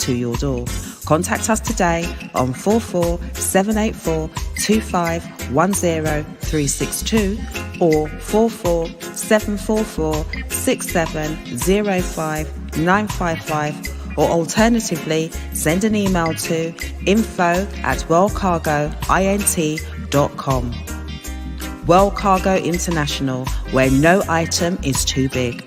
to your door. Contact us today on 44784 2510 or 44744 6705 955, or alternatively send an email to info@wellcargoint.com. Well Cargo International, where no item is too big.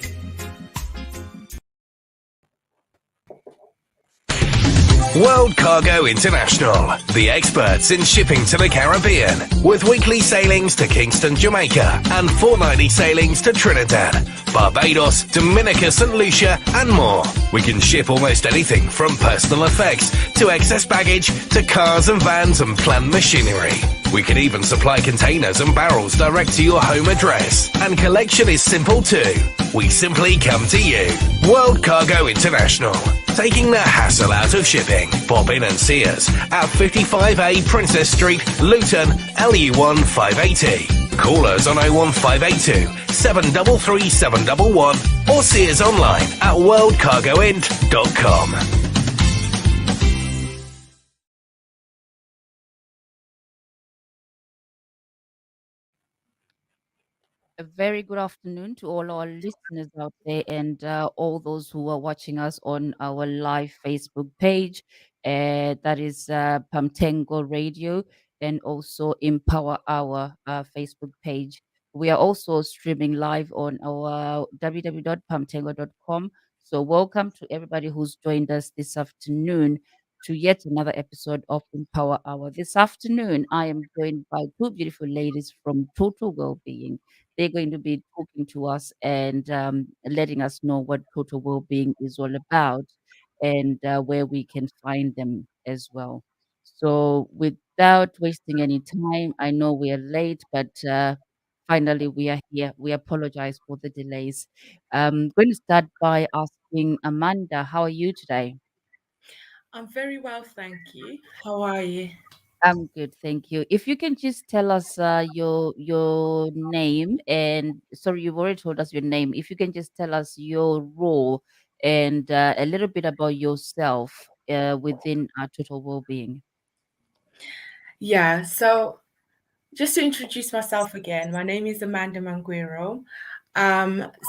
World Cargo International, the experts in shipping to the Caribbean, with weekly sailings to Kingston, Jamaica, and fortnightly sailings to Trinidad, Barbados, Dominica, St. Lucia, and more. We can ship almost anything from personal effects to excess baggage to cars and vans and plant machinery. We can even supply containers and barrels direct to your home address. And collection is simple too. We simply come to you. World Cargo International, taking the hassle out of shipping. Pop in and see us at 55A Princess Street, Luton, LU1 580. Call us on 01582 733 711 or see us online at worldcargoint.com. A very good afternoon to all our listeners out there and all those who are watching us on our live Facebook page. That is Pamtengo Radio and also Empower Our Facebook page. We are also streaming live on our www.pamtengo.com. So welcome to everybody who's joined us this afternoon to yet another episode of Empower Hour. This afternoon, I am joined by two beautiful ladies from Total Wellbeing. They're going to be talking to us and letting us know what total well-being is all about and where we can find them as well. So without wasting any time, I know we are late, but finally we are here. We apologize for the delays. I'm going to start by asking Amanda, how are you today? I'm very well, thank you. How are you? I'm good, thank you. If you can just tell us your name and sorry, you've already told us your name. If you can just tell us your role and a little bit about yourself within Total Wellbeing. Yeah, so just to introduce myself again, my name is Amanda Manguero.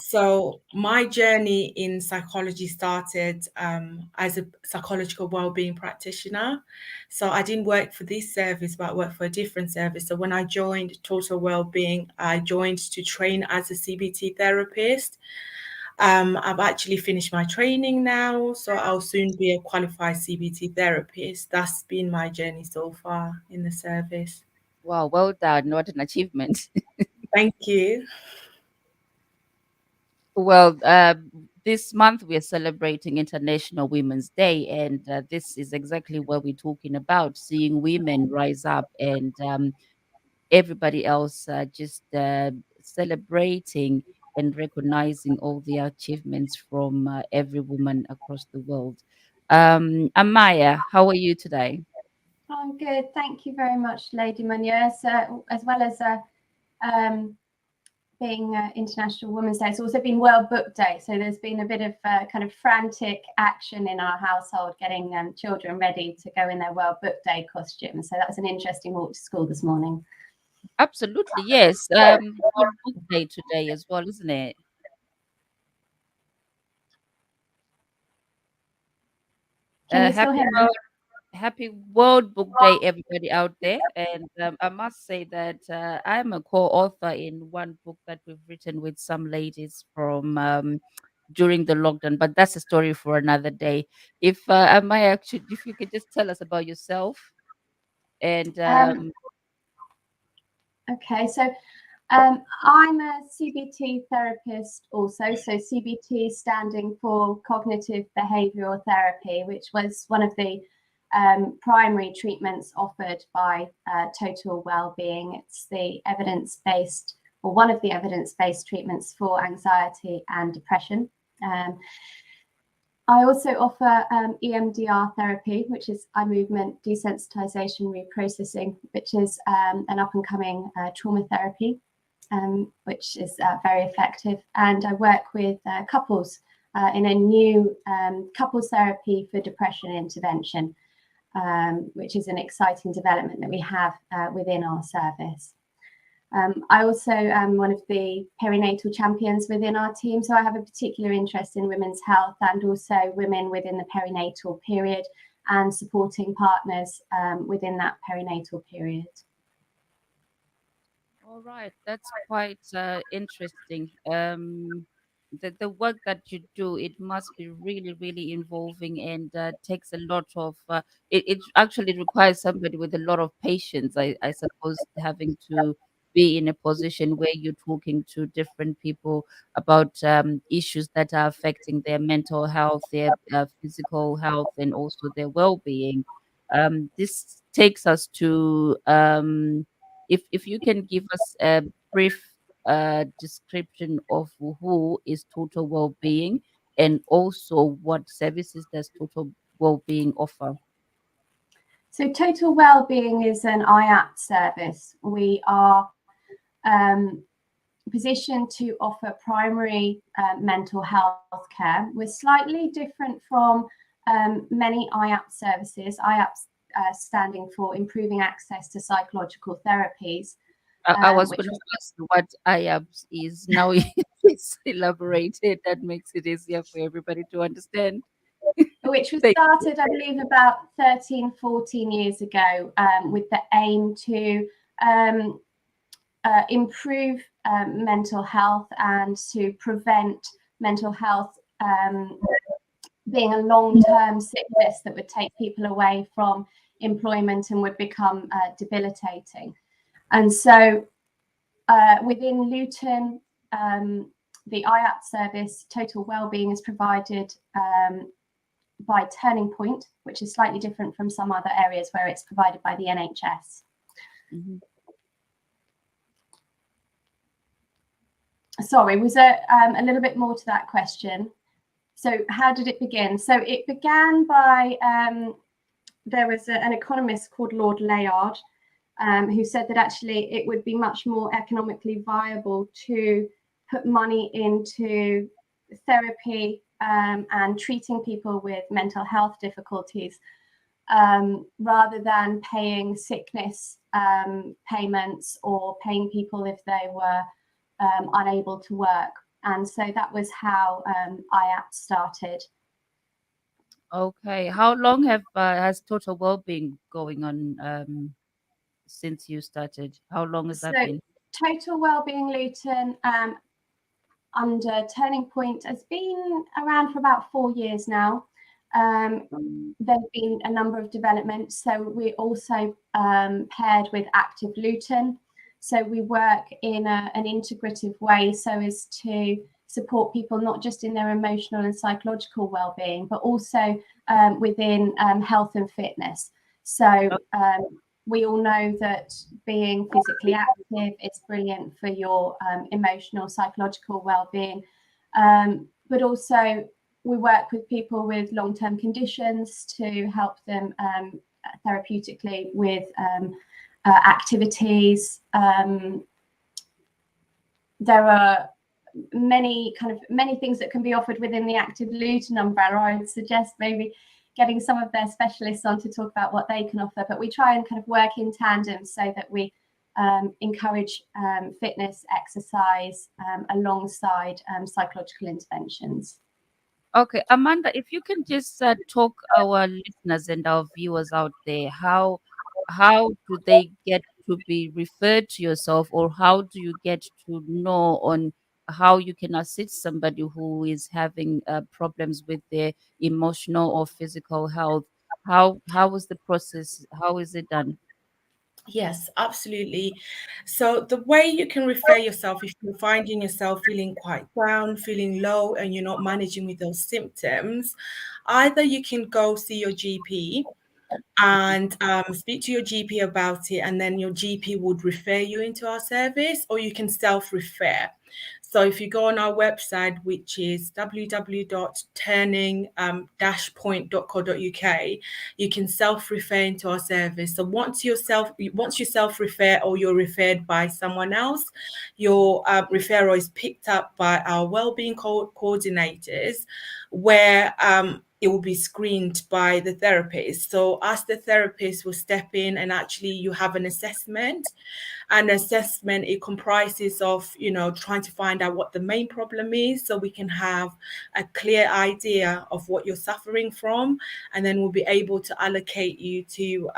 So my journey in psychology started as a psychological wellbeing practitioner. So I didn't work for this service, but I worked for a different service. So when I joined Total Wellbeing, I joined to train as a CBT therapist. I've actually finished my training now, so I'll soon be a qualified CBT therapist. That's been my journey so far in the service. Wow, well done. What an achievement. Thank you. Well, this month we are celebrating International Women's Day, and this is exactly what we're talking about, seeing women rise up and everybody else just celebrating and recognizing all the achievements from every woman across the world. Amaya, how are you today? I'm good. Thank you very much, Lady Munoz. As well as being International Women's Day, it's also been World Book Day. So there's been a bit of kind of frantic action in our household, getting children ready to go in their World Book Day costumes. So that was an interesting walk to school this morning. Absolutely, yes. World Book Day today as well, isn't it? Can you still hear me? Happy World Book Day, everybody out there. And I must say that I'm a co-author in one book that we've written with some ladies from during the lockdown, but that's a story for another day. If if you could just tell us about yourself and Okay, so I'm a CBT therapist also. So CBT standing for Cognitive Behavioral Therapy, which was one of the primary treatments offered by Total Wellbeing. It's the evidence-based, or one of the evidence-based treatments for anxiety and depression. I also offer EMDR therapy, which is eye movement desensitization reprocessing, which is an up-and-coming trauma therapy, which is very effective. And I work with couples in a new couples therapy for depression intervention, which is an exciting development that we have within our service. I also am one of the perinatal champions within our team, so I have a particular interest in women's health and also women within the perinatal period and supporting partners within that perinatal period. All right, that's quite interesting. The work that you do, it must be really, really involving and takes a lot of. It actually requires somebody with a lot of patience, I suppose, having to be in a position where you're talking to different people about issues that are affecting their mental health, their physical health, and also their well-being. This takes us to if you can give us a brief description of who is Total Wellbeing and also what services does Total Wellbeing offer. So Total Wellbeing is an IAP service. We are positioned to offer primary mental health care. We're slightly different from many IAP services. IAP standing for Improving Access to Psychological Therapies. I was going to ask what IAPS is. Now it's elaborated. That makes it easier for everybody to understand. Which was started, I believe, about 13, 14 years ago with the aim to improve mental health and to prevent mental health being a long-term sickness that would take people away from employment and would become debilitating. And so within Luton, the IAP service, Total Wellbeing, is provided by Turning Point, which is slightly different from some other areas where it's provided by the NHS. Mm-hmm. Sorry, was there a little bit more to that question? So how did it begin? So it began by, there was an economist called Lord Layard who said that actually it would be much more economically viable to put money into therapy and treating people with mental health difficulties rather than paying sickness payments or paying people if they were unable to work. And so that was how IAP started. Okay. How long has Total Wellbeing going on since you started? How long has that been? Total Wellbeing Luton under Turning Point has been around for about 4 years now. There's been a number of developments. So we're also paired with Active Luton. So we work in an integrative way so as to support people not just in their emotional and psychological well-being, but also within health and fitness. So we all know that being physically active is brilliant for your emotional, psychological well-being. But also we work with people with long-term conditions to help them therapeutically with activities. There are many things that can be offered within the Active Luton umbrella. I would suggest maybe getting some of their specialists on to talk about what they can offer, but we try and kind of work in tandem so that we encourage fitness, exercise alongside psychological interventions. Okay, Amanda, if you can just talk our listeners and our viewers out there, how do they get to be referred to yourself, or how do you get to know on how you can assist somebody who is having problems with their emotional or physical health? How is the process? How is it done? Yes, absolutely. So the way you can refer yourself if you're finding yourself feeling quite down, feeling low, and you're not managing with those symptoms, either you can go see your GP and speak to your GP about it, and then your GP would refer you into our service, or you can self-refer. So if you go on our website, which is www.turning-point.co.uk, you can self-refer into our service. So once you self-refer or you're referred by someone else, your referral is picked up by our wellbeing coordinators, where it will be screened by the therapist. So as the therapist will step in, and actually you have an assessment. An assessment, it comprises of, trying to find out what the main problem is, so we can have a clear idea of what you're suffering from, and then we'll be able to allocate you to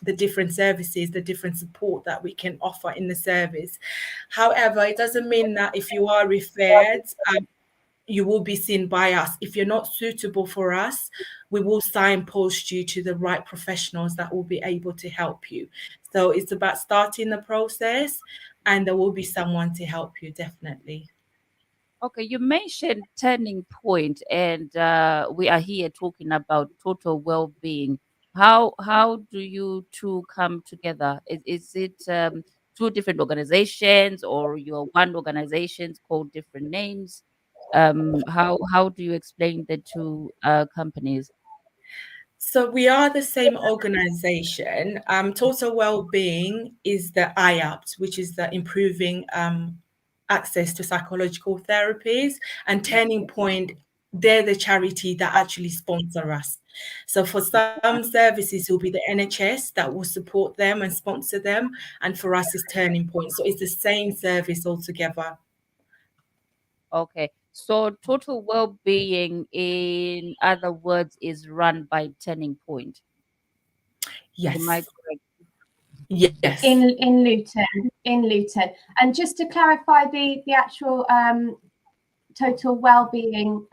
the different services, the different support that we can offer in the service. However, it doesn't mean that if you are referred, you will be seen by us. If you're not suitable for us, we will signpost you to the right professionals that will be able to help you. So it's about starting the process, and there will be someone to help you, definitely. Okay, you mentioned turning point, and we are here talking about total well-being. How do you two come together? Is it two different organizations, or you're one organization called different names? How do you explain the two companies? So we are the same organization. Total Wellbeing is the IAPT, which is the improving access to psychological therapies, and Turning Point, they're the charity that actually sponsor us. So for some services, it will be the NHS that will support them and sponsor them, and for us, it's Turning Point. So it's the same service altogether. Okay, so total well-being, in other words, is run by Turning Point. Am I Yes. correct? Yes. In Luton. And just to clarify the actual total wellbeing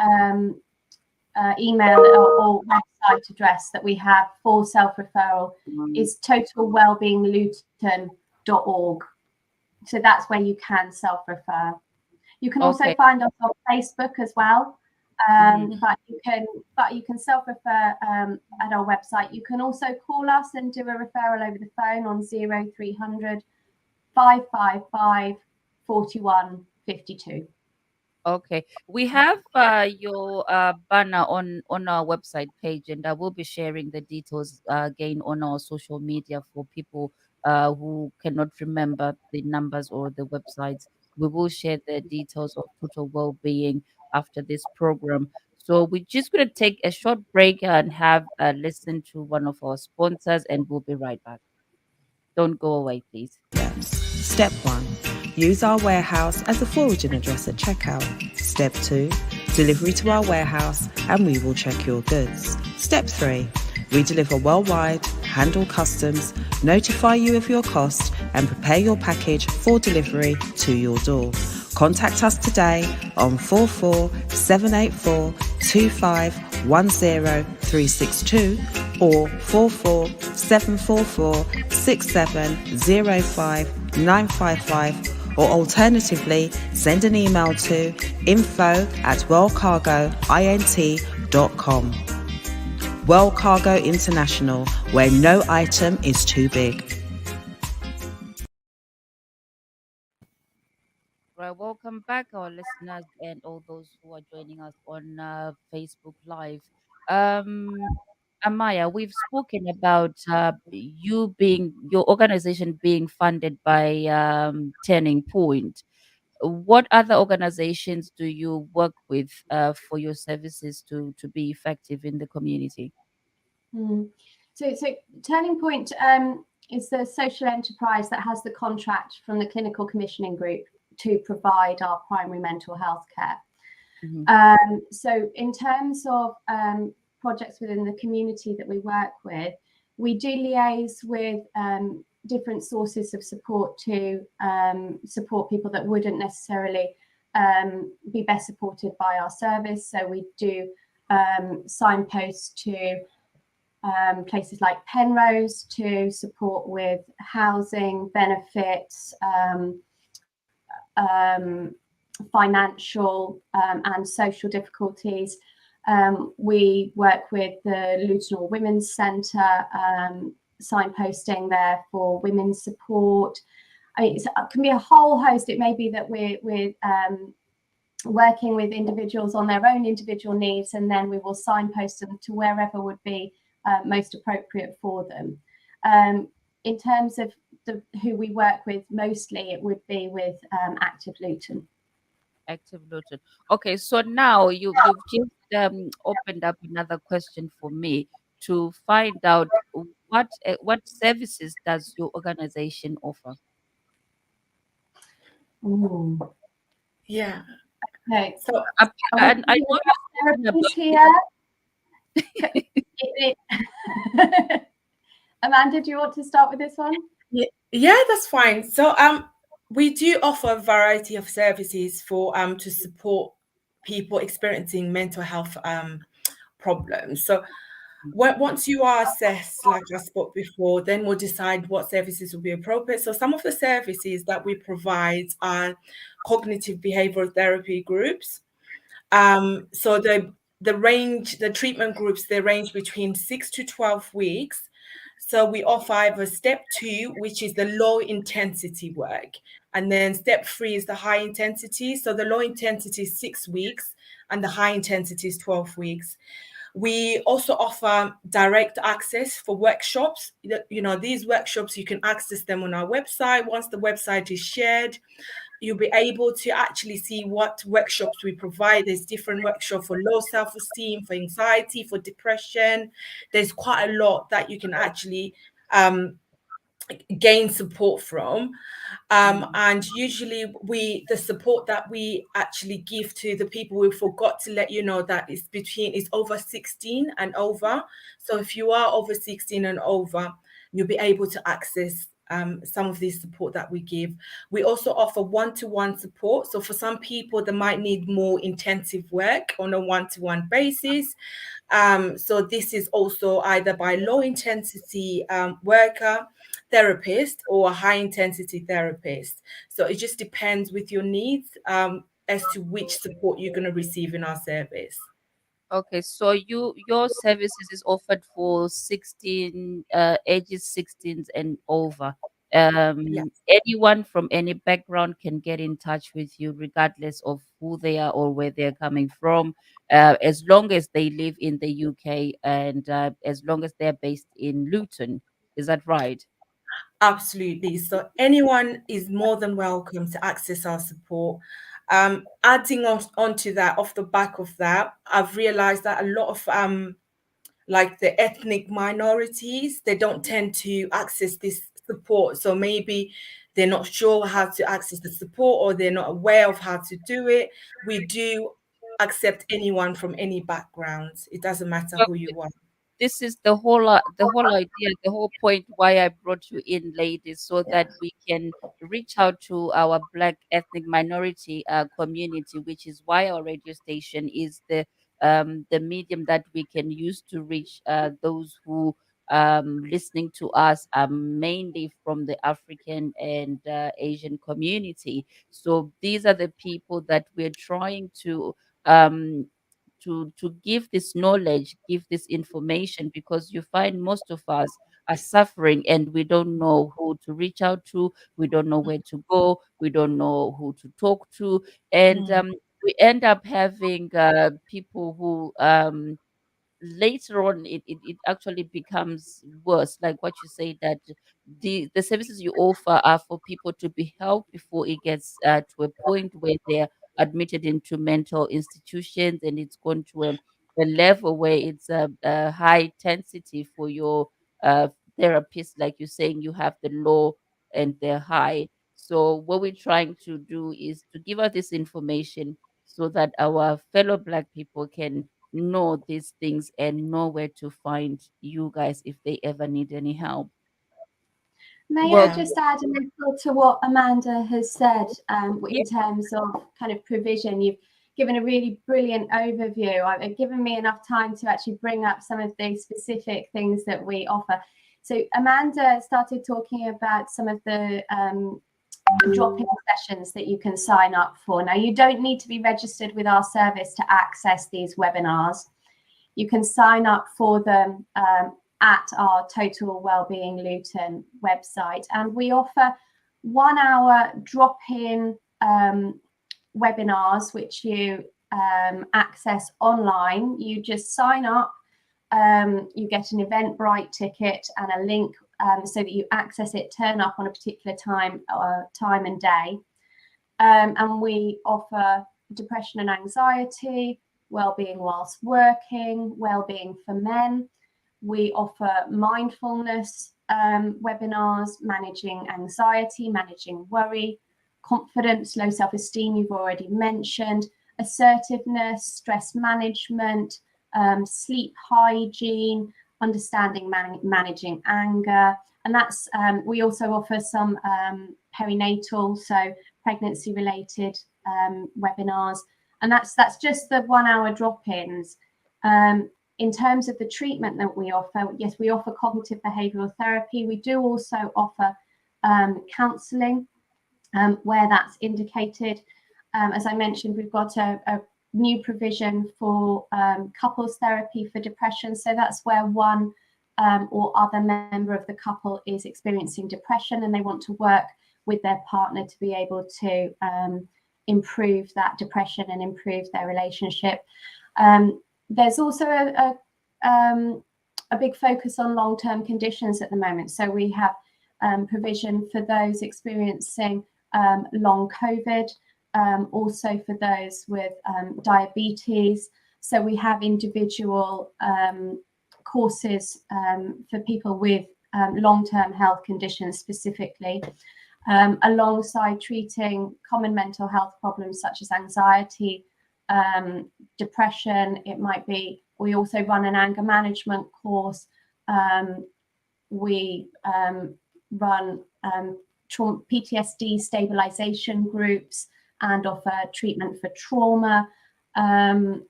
email or website address that we have for self-referral is totalwellbeingluton.org. So that's where you can self-refer. You can also find us on Facebook as well. But you can self-refer at our website. You can also call us and do a referral over the phone on 0300 555 4152. Okay, we have your banner on our website page, and I will be sharing the details again on our social media for people who cannot remember the numbers or the websites. We will share the details of total well-being after this program. So we're just going to take a short break and have a listen to one of our sponsors, and we'll be right back. Don't go away, please. Step 1. Use our warehouse as a forwarding address at checkout. Step 2. Delivery to our warehouse and we will check your goods. Step 3. We deliver worldwide, handle customs, notify you of your cost and prepare your package for delivery to your door. Contact us today on 44 784 25 362 or 44 744 6705 955, or alternatively send an email to info@wellcargoint.com. Well Cargo International, where no item is too big. Right, welcome back, our listeners, and all those who are joining us on Facebook Live. Amaya, we've spoken about your organization being funded by Turning Point. What other organizations do you work with for your services to be effective in the community? So Turning Point is the social enterprise that has the contract from the Clinical Commissioning Group to provide our primary mental health care. So in terms of projects within the community that we work with, we do liaise with different sources of support to support people that wouldn't necessarily be best supported by our service. So we do signposts to places like Penrose to support with housing benefits, financial and social difficulties. We work with the Luton Women's Centre, signposting there for women's support. I mean, it can be a whole host. It may be that we're working with individuals on their own individual needs, and then we will signpost them to wherever would be most appropriate for them. In terms of who we work with, mostly it would be with Active Luton. Active Luton. Okay, so now you've just opened up another question for me to find out what services does your organization offer? Yeah. Okay. So And I know you've spoken about here. Amanda, do you want to start with this one? Yeah, that's fine. So we do offer a variety of services for to support people experiencing mental health problems. So once you are assessed, like I spoke before, then we'll decide what services will be appropriate. So some of the services that we provide are cognitive behavioral therapy groups. So the treatment groups, they range between 6 to 12 weeks. So we offer either step 2, which is the low intensity work, and then step 3 is the high intensity. So the low intensity is 6 weeks and the high intensity is 12 weeks. We also offer direct access for workshops. These workshops, you can access them on our website. Once the website is shared, you'll be able to actually see what workshops we provide. There's different workshops for low self-esteem, for anxiety, for depression. There's quite a lot that you can actually gain support from. And usually the support that we actually give to the people, we forgot to let you know that it's over 16 and over. So if you are over 16 and over, you'll be able to access some of the support that we give. We also offer one-to-one support. So for some people, they might need more intensive work on a one-to-one basis. So this is also either by low intensity worker, therapist, or a high intensity therapist. So it just depends with your needs as to which support you're going to receive in our service. Okay, so your services is offered for 16 ages 16 and over. Yes. Anyone from any background can get in touch with you regardless of who they are or where they're coming from, as long as they live in the UK and as long as they're based in Luton. Is that right? Absolutely. So anyone is more than welcome to access our support. Adding onto that, off the back of that, I've realized that a lot of like the ethnic minorities, they don't tend to access this support. So maybe they're not sure how to access the support, or they're not aware of how to do it. We do accept anyone from any background. It doesn't matter who you are. This is the whole idea, the whole point why I brought you in, ladies, so that we can reach out to our Black ethnic minority community, which is why our radio station is the medium that we can use to reach those who listening to us are mainly from the African and Asian community. So these are the people that we're trying um to give this knowledge, give this information, because you find most of us are suffering and we don't know who to reach out to, we don't know where to go, we don't know who to talk to, and we end up having people who later on it actually becomes worse, like what you say, that the services you offer are for people to be helped before it gets to a point where they're admitted into mental institutions, and it's gone to a level where it's a high intensity for your therapist, like you're saying you have the low and the high. So what we're trying to do is to give out this information so that our fellow Black people can know these things and know where to find you guys if they ever need any help. May Well, I just add a little to what Amanda has said yeah. in terms of kind of provision? You've given a really brilliant overview. I've given me enough time to actually bring up some of the specific things that we offer. So Amanda started talking about some of the drop-in sessions that you can sign up for. Now, you don't need to be registered with our service to access these webinars. You can sign up for them at our Total Wellbeing Luton website, and we offer 1 hour drop-in webinars, which you access online. You just sign up, you get an Eventbrite ticket and a link so that you access it, turn up on a particular time and day. And we offer depression and anxiety, well-being whilst working, well-being for men. We offer mindfulness webinars, managing anxiety, managing worry, confidence, low self-esteem, you've already mentioned, assertiveness, stress management, sleep hygiene, understanding managing anger. And that's we also offer some perinatal, so pregnancy related webinars, and that's just the 1 hour drop-ins. In terms of the treatment that we offer, yes, we offer cognitive behavioral therapy. We do also offer counselling where that's indicated. As I mentioned, we've got a new provision for couples therapy for depression. So that's where one or other member of the couple is experiencing depression and they want to work with their partner to be able to improve that depression and improve their relationship. There's also a big focus on long-term conditions at the moment. So we have provision for those experiencing long COVID, also for those with diabetes. So we have individual courses for people with long-term health conditions specifically, alongside treating common mental health problems such as anxiety, depression. It might be, we also run an anger management course. We run PTSD stabilization groups and offer treatment for trauma. I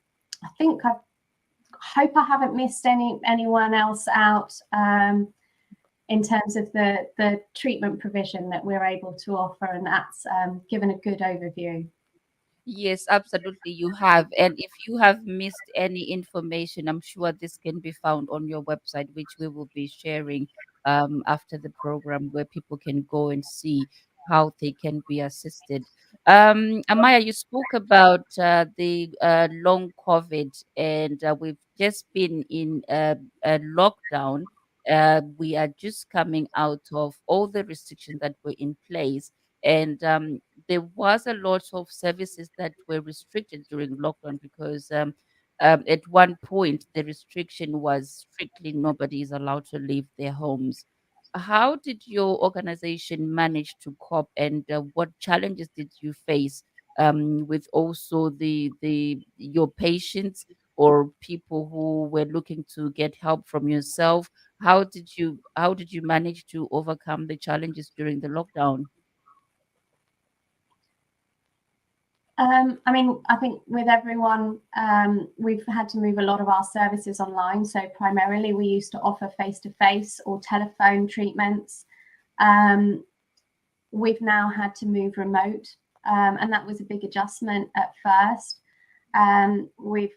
hope I haven't missed anyone else out in terms of the treatment provision that we're able to offer, and that's given a good overview. Yes, absolutely, you have. And if you have missed any information, I'm sure this can be found on your website, which we will be sharing after the program, where people can go and see how they can be assisted. Amaya, you spoke about the long COVID, and we've just been in a lockdown. We are just coming out of all the restrictions that were in place. And there was a lot of services that were restricted during lockdown because at one point the restriction was strictly nobody is allowed to leave their homes. How did your organization manage to cope, and what challenges did you face with also the your patients or people who were looking to get help from yourself? How did you manage to overcome the challenges during the lockdown? I think with everyone, we've had to move a lot of our services online. So primarily we used to offer face-to-face or telephone treatments. We've now had to move remote, and that was a big adjustment at first. We've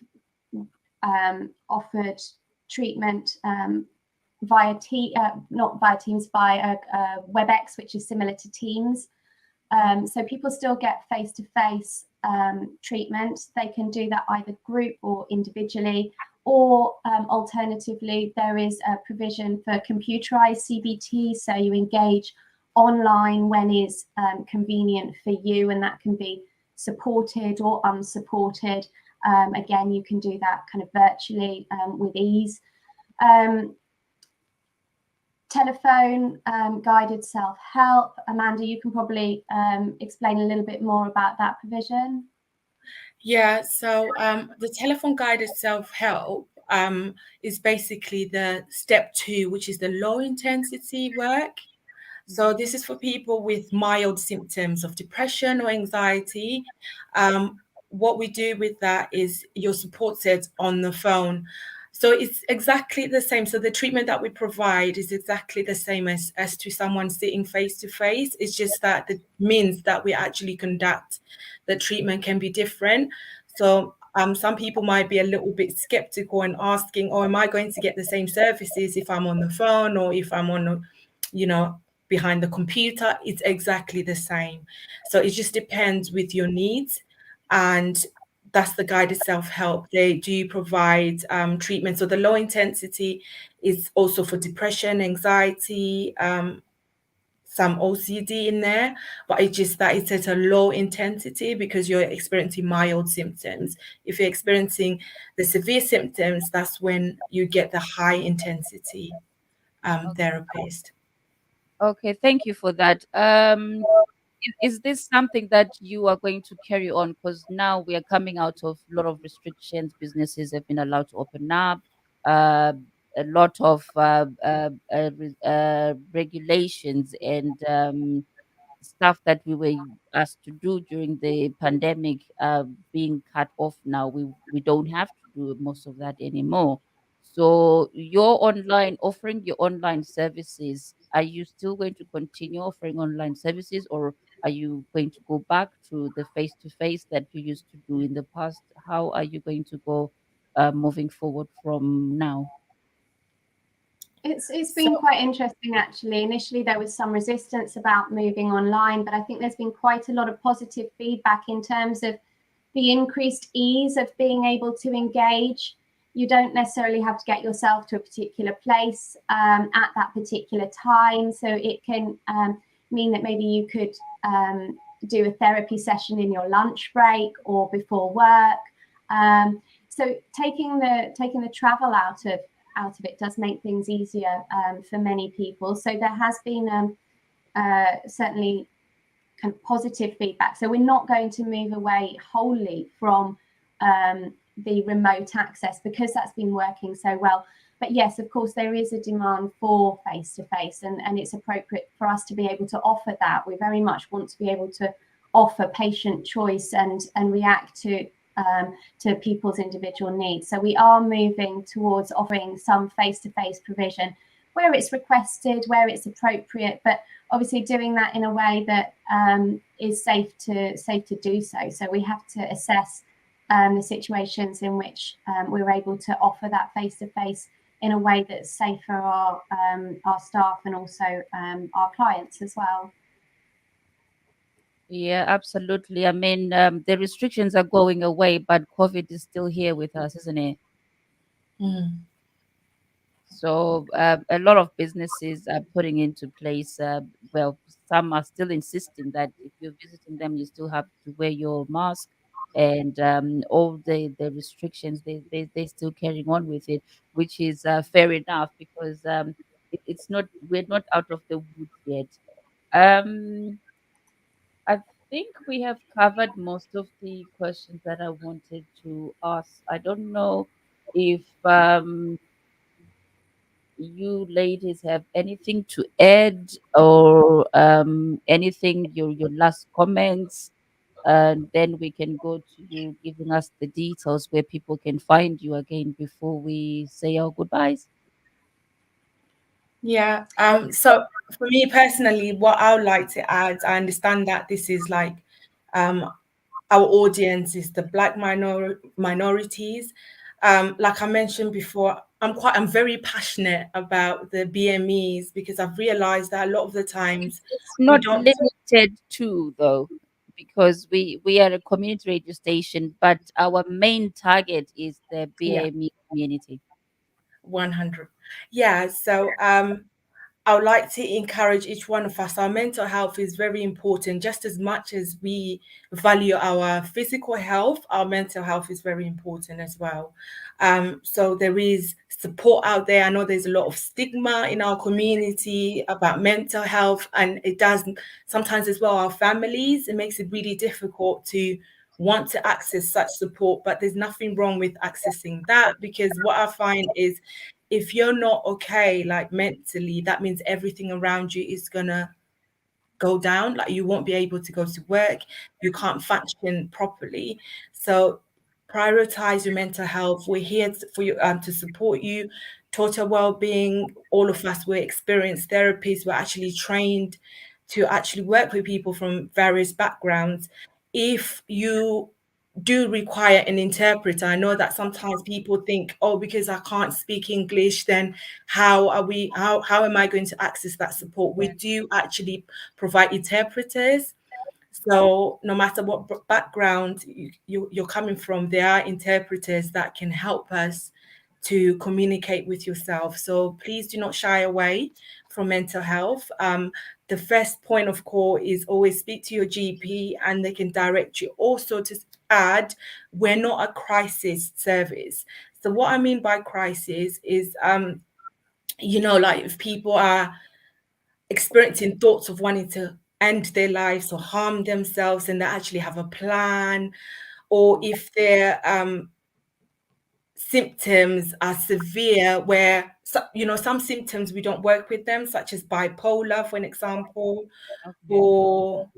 offered treatment via not via Teams, via WebEx, which is similar to Teams. So people still get face-to-face treatment. They can do that either group or individually, or alternatively, there is a provision for computerized CBT. So you engage online when is convenient for you, and that can be supported or unsupported. Again, you can do that kind of virtually with ease. Telephone guided self-help. Amanda, you can probably explain a little bit more about that provision. Yeah, so the telephone guided self-help is basically the step 2, which is the low intensity work. So this is for people with mild symptoms of depression or anxiety. What we do with that is you're supported on the phone. So it's exactly the same. So the treatment that we provide is exactly the same as to someone sitting face to face. It's just that the means that we actually conduct the treatment can be different. So some people might be a little bit skeptical and asking, oh, am I going to get the same services if I'm on the phone or if I'm on, behind the computer, it's exactly the same. So it just depends with your needs, and that's the guided self-help. They do provide treatment. So the low intensity is also for depression, anxiety, some OCD in there, but it's just that it's at a low intensity because you're experiencing mild symptoms. If you're experiencing the severe symptoms, that's when you get the high intensity therapist. Okay, thank you for that. Is this something that you are going to carry on? Because now we are coming out of a lot of restrictions. Businesses have been allowed to open up. Uh, a lot of regulations and stuff that we were asked to do during the pandemic being cut off now. We don't have to do most of that anymore. So your online offering your online services, are you still going to continue offering online services, or are you going to go back to the face to face that you used to do in the past? How are you going to go moving forward from now? It's So been quite interesting actually. Initially, there was some resistance about moving online, but I think there's been quite a lot of positive feedback in terms of the increased ease of being able to engage. You don't necessarily have to get yourself to a particular place at that particular time. So it can mean that maybe you could do a therapy session in your lunch break or before work. So taking the travel out of it does make things easier for many people. So there has been certainly kind of positive feedback. So we're not going to move away wholly from the remote access because that's been working so well. But yes, of course, there is a demand for face-to-face, and it's appropriate for us to be able to offer that. We very much want to be able to offer patient choice and react to people's individual needs. So we are moving towards offering some face-to-face provision where it's requested, where it's appropriate, but obviously doing that in a way that is safe to do so. So we have to assess the situations in which we're able to offer that face-to-face in a way that's safe for our staff and also our clients as well. Yeah, absolutely. I mean, the restrictions are going away, but COVID is still here with us, isn't it? So a lot of businesses are putting into place, well, some are still insisting that if you're visiting them, you still have to wear your mask and all the restrictions, they're still carrying on with it, which is fair enough because it's not, we're not out of the woods yet. Um, I think we have covered most of the questions that I wanted to ask. I don't know if you ladies have anything to add or anything, your last comments, and then we can go to you giving us the details where people can find you again before we say our goodbyes. yeah, so for me personally, what I would like to add, I understand that this is like our audience is the Black minorities. Like I mentioned before, I'm very passionate about the BMEs because I've realized that a lot of the times It's we not don't. limited to though, because we are a community radio station, but our main target is the Yeah, BAME community. 100. Yeah, so I would like to encourage each one of us. Our mental health is very important. Just as much as we value our physical health, our mental health is very important as well. So there is support out there. I know there's a lot of stigma in our community about mental health, and it does sometimes as well our families. It makes it really difficult to want to access such support, but there's nothing wrong with accessing that because what I find is if you're not okay, like mentally, that means everything around you is gonna go down. Like you won't be able to go to work, you can't function properly. So prioritize your mental health. We're here for you to support you. Total well-being. All of us, we're experienced therapists. We're actually trained to actually work with people from various backgrounds. If you do require an interpreter. I know that sometimes people think, oh, because I can't speak English, then how am I going to access that support? We do actually provide interpreters. So no matter what background you're coming from, there are interpreters that can help us to communicate with yourself. So please do not shy away from mental health. The first point of call is always speak to your GP, and they can direct you. Also, to add, we're not a crisis service. So what I mean by crisis is, like if people are experiencing thoughts of wanting to end their lives or harm themselves and they actually have a plan, or if their symptoms are severe where some symptoms we don't work with them, such as bipolar, for an example, or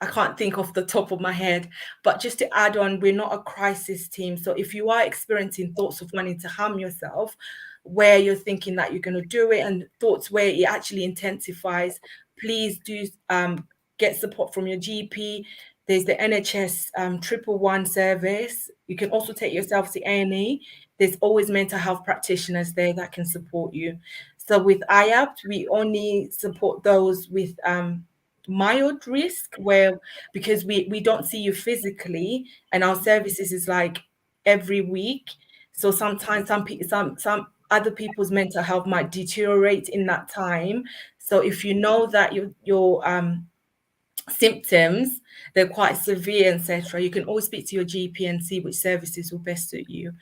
I can't think off the top of my head. But just to add on, we're not a crisis team. So if you are experiencing thoughts of wanting to harm yourself, where you're thinking that you're going to do it, and thoughts where it actually intensifies, please do get support from your GP. There's the NHS 111 service. You can also take yourself to A&E. There's always mental health practitioners there that can support you. So with IAPT, we only support those with mild risk, where because we don't see you physically, and our services is like every week. So sometimes some other people's mental health might deteriorate in that time. So if you know that your symptoms, they're quite severe, etc., you can always speak to your GP and see which services will best suit you.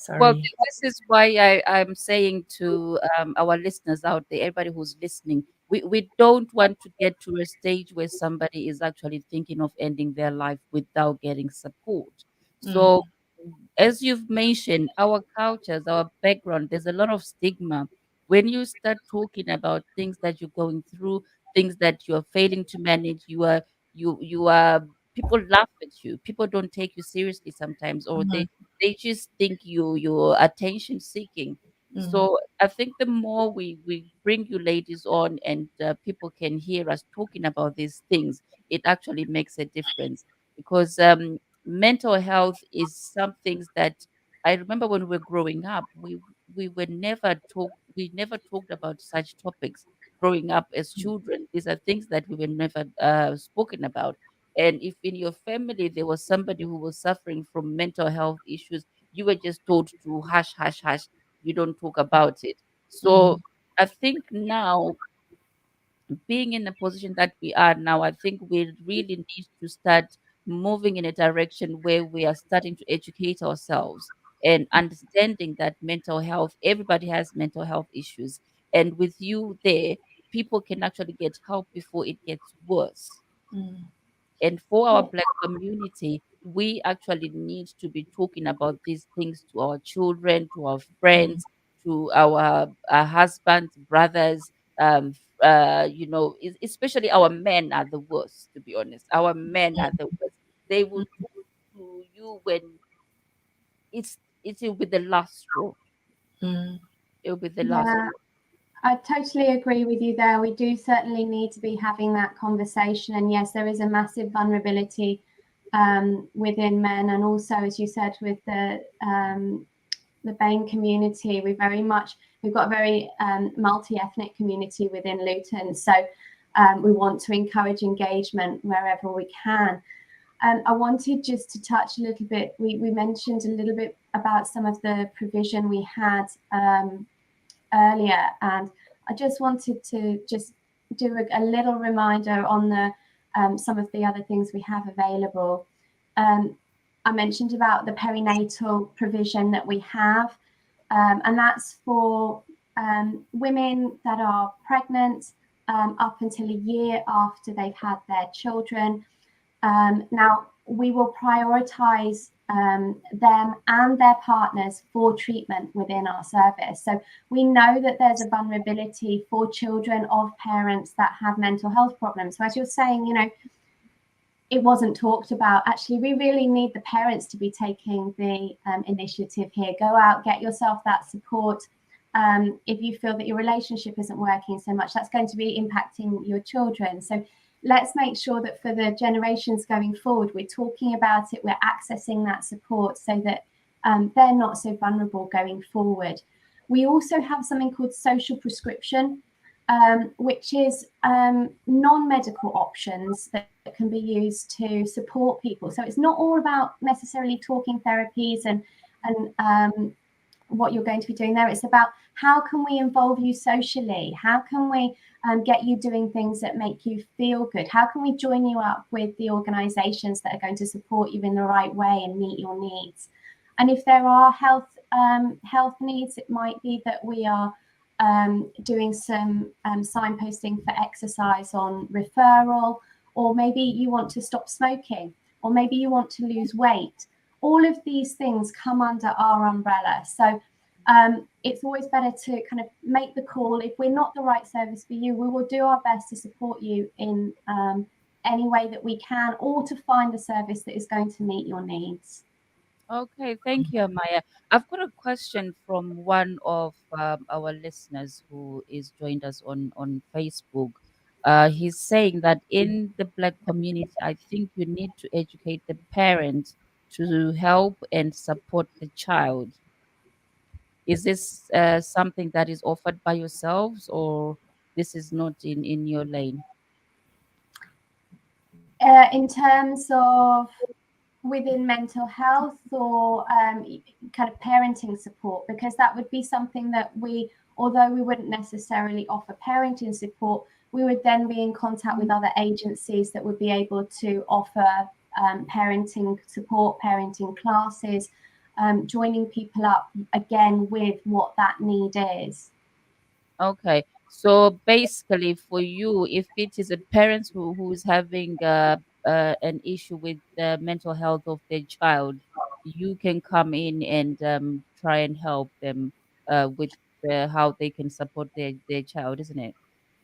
Well, Sorry. this is why I'm saying to our listeners out there, everybody who's listening, we don't want to get to a stage where somebody is actually thinking of ending their life without getting support. So, as you've mentioned, our cultures, our background, there's a lot of stigma. When you start talking about things that you're going through, things that you're failing to manage, you are people laugh at you. People don't take you seriously sometimes, or they just think you're attention seeking. So I think the more we bring you ladies on, and people can hear us talking about these things, it actually makes a difference, because mental health is some things that I remember when we were growing up, we never talked about such topics growing up as children. These are things that we were never spoken about. And if in your family there was somebody who was suffering from mental health issues, you were just told to hush, hush, hush. You don't talk about it. So I think now, being in the position that we are now, I think we really need to start moving in a direction where we are starting to educate ourselves and understanding that mental health, everybody has mental health issues. And with you there, people can actually get help before it gets worse. And for our Black community, we actually need to be talking about these things to our children, to our friends, to our husbands, brothers. Especially our men are the worst, to be honest. Our men are the worst. They will talk to you when it will be the last straw. It will be the last Yeah, I totally agree with you there. We do certainly need to be having that conversation. And yes, there is a massive vulnerability within men, and also, as you said, with the BAME community, we've got a very multi-ethnic community within Luton. So we want to encourage engagement wherever we can. I wanted just to touch a little bit. We mentioned a little bit about some of the provision we had earlier, and I just wanted to just do a little reminder on the some of the other things we have available. I mentioned about the perinatal provision that we have, and that's for women that are pregnant up until a year after they've had their children. Now, we will prioritise them and their partners for treatment within our service. So we know that there's a vulnerability for children of parents that have mental health problems. So as you're saying, it wasn't talked about. Actually, we really need the parents to be taking the initiative here. Go out, get yourself that support. If you feel that your relationship isn't working so much, that's going to be impacting your children. So let's make sure that for the generations going forward, we're talking about it, we're accessing that support so that they're not so vulnerable going forward. We also have something called social prescription, which is non-medical options that can be used to support people. So it's not all about necessarily talking therapies and what you're going to be doing there. It's about how can we involve you socially? How can we get you doing things that make you feel good? How can we join you up with the organisations that are going to support you in the right way and meet your needs? And if there are health needs, it might be that we are doing some signposting for exercise on referral, or maybe you want to stop smoking, or maybe you want to lose weight. All of these things come under our umbrella. So it's always better to kind of make the call. If we're not the right service for you, we will do our best to support you in any way that we can, or to find a service that is going to meet your needs. Okay, thank you, Amaya. I've got a question from one of our listeners who is joined us on Facebook. He's saying that in the Black community, I think you need to educate the parent to help and support the child. Is this something that is offered by yourselves, or this is not in your lane? In terms of within mental health, or kind of parenting support, because that would be something that we, although we wouldn't necessarily offer parenting support, we would then be in contact with other agencies that would be able to offer parenting support, parenting classes, joining people up again with what that need is. Okay. So basically, for you, if it is a parent who is having an issue with the mental health of their child, you can come in and try and help them with how they can support their child, isn't it?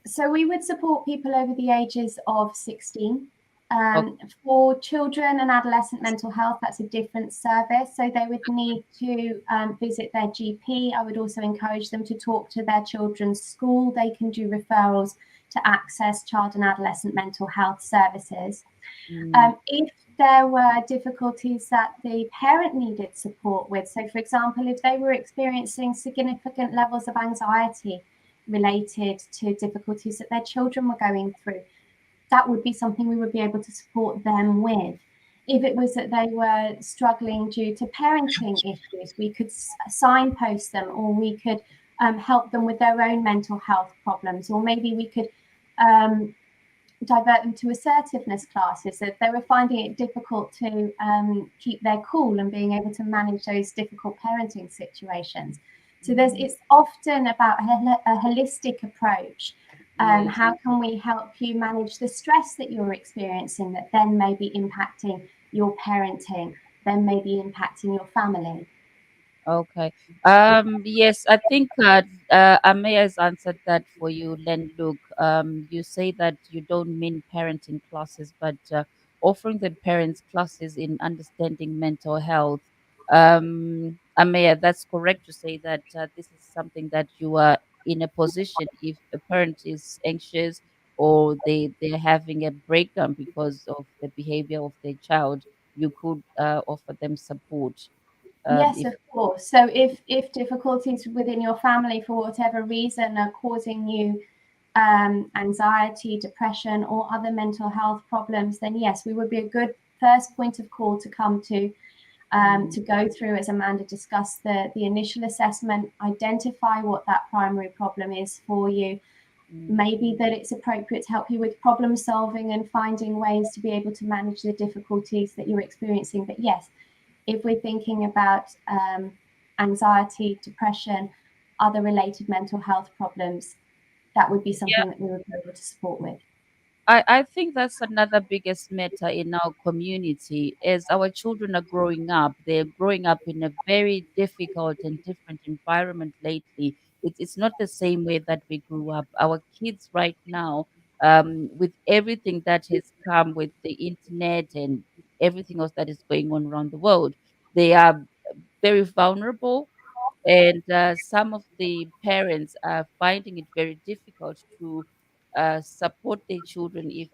So we would support people over the ages of 16. Okay. For children and adolescent mental health, that's a different service. So they would need to visit their GP. I would also encourage them to talk to their children's school. They can do referrals to access child and adolescent mental health services. If there were difficulties that the parent needed support with, so for example, if they were experiencing significant levels of anxiety related to difficulties that their children were going through, that would be something we would be able to support them with. If it was that they were struggling due to parenting issues, we could signpost them, or we could help them with their own mental health problems, or maybe we could divert them to assertiveness classes if they were finding it difficult to keep their cool and being able to manage those difficult parenting situations. So it's often about a holistic approach. How can we help you manage the stress that you're experiencing that then may be impacting your parenting, then may be impacting your family? Okay. Yes, I think Amaya has answered that for you, Len. Look, you say that you don't mean parenting classes, but offering the parents classes in understanding mental health. Amaya, that's correct to say that this is something that you are in a position if a parent is anxious or they're having a breakdown because of the behavior of their child, you could offer them support. Yes, If of course. So if difficulties within your family for whatever reason are causing you anxiety, depression, or other mental health problems, then yes, we would be a good first point of call to come to go through, as Amanda discussed, the initial assessment, identify what that primary problem is for you. Maybe that it's appropriate to help you with problem solving and finding ways to be able to manage the difficulties that you're experiencing. But yes, if we're thinking about anxiety, depression, other related mental health problems, that would be something that we would be able to support with. I think that's another biggest matter in our community. As our children are growing up, they're growing up in a very difficult and different environment lately. It's not the same way that we grew up. Our kids right now, with everything that has come with the internet and everything else that is going on around the world, they are very vulnerable. And some of the parents are finding it very difficult to support their children if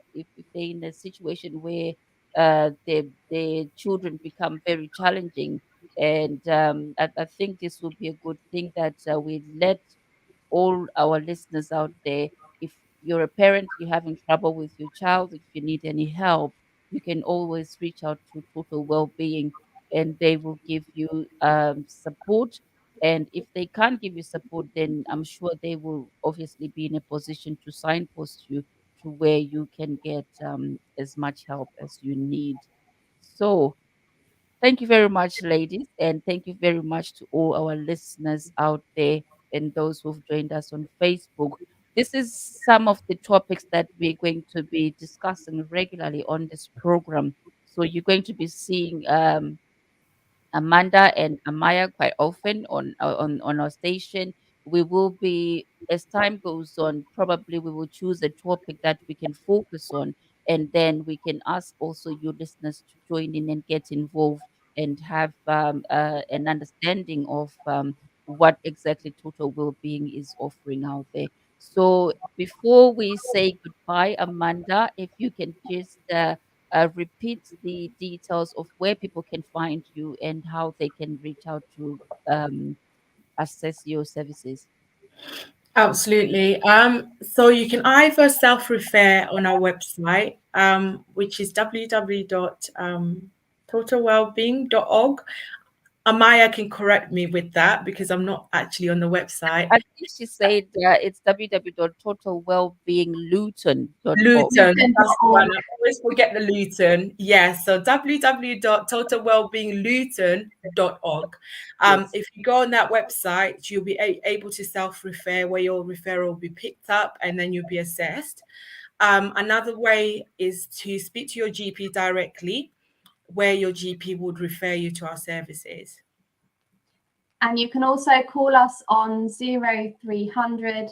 they're in a situation where their children become very challenging. And I think this will be a good thing that we let all our listeners out there. If you're a parent, you're having trouble with your child, if you need any help, you can always reach out to Total Wellbeing, and they will give you support. And if they can't give you support, then I'm sure they will obviously be in a position to signpost you to where you can get as much help as you need. So, thank you very much, ladies, and thank you very much to all our listeners out there and those who've joined us on Facebook. This is some of the topics that we're going to be discussing regularly on this program. So you're going to be seeing Amanda and Amaya quite often on our station. We will be, as time goes on, probably we will choose a topic that we can focus on, and then we can ask also you listeners to join in and get involved and have an understanding of what exactly Total Wellbeing is offering out there. So before we say goodbye, Amanda, if you can just repeat the details of where people can find you and how they can reach out to um, access your services. Absolutely. So you can either self-refer on our website, which is www.totalwellbeing.org. Amaya can correct me with that because I'm not actually on the website. I think she said it's www.totalwellbeingluton.org. Luton, that's the one. Luton.org. I always forget the Luton. Yes, so www.totalwellbeingluton.org. Yes. If you go on that website, you'll be able to self-refer where your referral will be picked up and then you'll be assessed. Another way is to speak to your GP directly, where your GP would refer you to our services. And you can also call us on 0300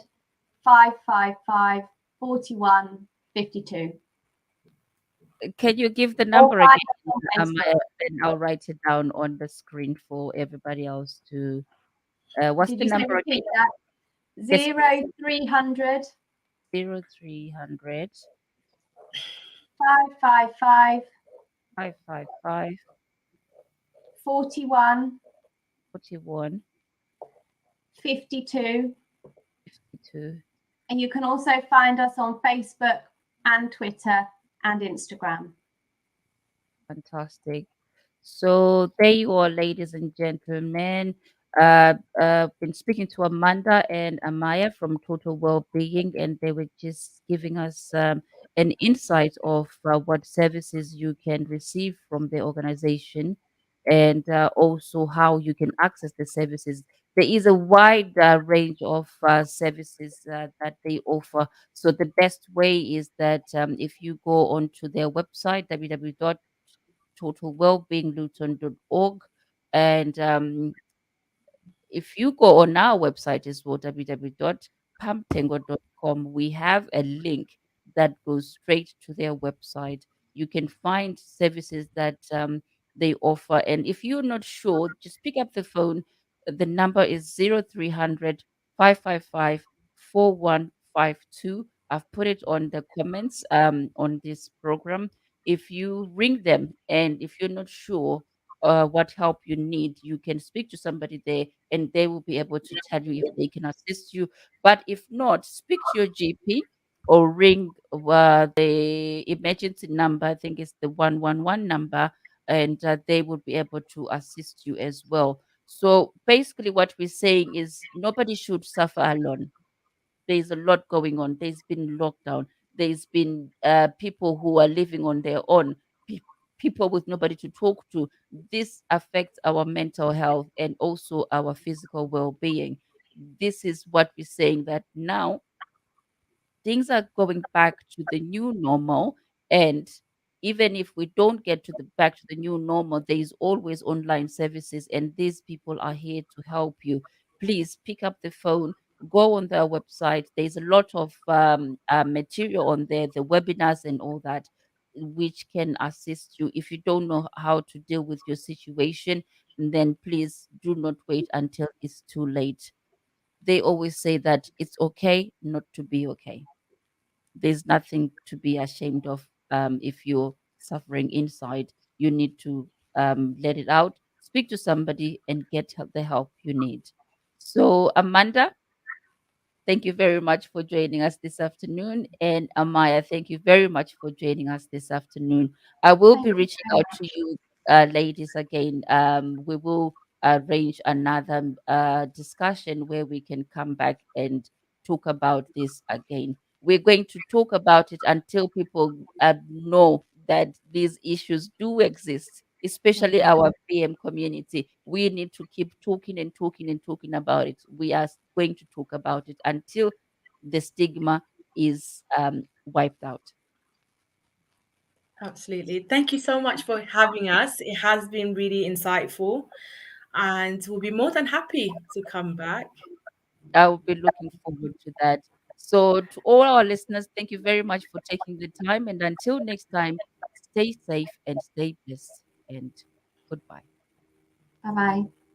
555 4152. Can you give the Or number find again? us on Facebook. And I'll write it down on the screen for everybody else to. What's Did the you say number again? repeat that? Yes, 0300 0300 555 555 41 41 52. 52. And you can also find us on Facebook and Twitter and Instagram. Fantastic. So there you are, ladies and gentlemen. Been speaking to Amanda and Amaya from Total Wellbeing, and they were just giving us an insight of what services you can receive from the organization, and also how you can access the services. There is a wide range of services that they offer. So the best way is that if you go onto their website, www.totalwellbeingluton.org, and if you go on our website as well, www.pamtengo.com, we have a link that goes straight to their website. You can find services that they offer. And if you're not sure, just pick up the phone. The number is 0300 555 4152. I've put it on the comments on this program. If you ring them and if you're not sure what help you need, you can speak to somebody there and they will be able to tell you if they can assist you. But if not, speak to your GP or ring the emergency number. I think it's the 111 number, and they will be able to assist you as well. So basically, what we're saying is nobody should suffer alone. There's a lot going on. There's been lockdown. There's been people who are living on their own, pe- people with nobody to talk to. This affects our mental health and also our physical well-being. This is what we're saying, that now things are going back to the new normal, and even if we don't get to the back to the new normal, there is always online services, and these people are here to help you. Please pick up the phone, go on their website. There's a lot of material on there, the webinars and all that, which can assist you. If you don't know how to deal with your situation, then please do not wait until it's too late. They always say that it's okay not to be okay. there's nothing to be ashamed of. If you're suffering inside, you need to let it out, speak to somebody, and get the help you need. So, Amanda, thank you very much for joining us this afternoon. And Amaya, thank you very much for joining us this afternoon. I will Thank be you reaching so out to much. you, ladies, again. We will arrange another discussion where we can come back and talk about this again. We're going to talk about it until people know that these issues do exist, especially Mhm. our PM community. We need to keep talking and talking and talking about it. We are going to talk about it until the stigma is wiped out. Absolutely. Thank you so much for having us. It has been really insightful, and we'll be more than happy to come back. I will be looking forward to that. So, to all our listeners, thank you very much for taking the time. And until next time, stay safe and stay blessed. And goodbye. Bye bye.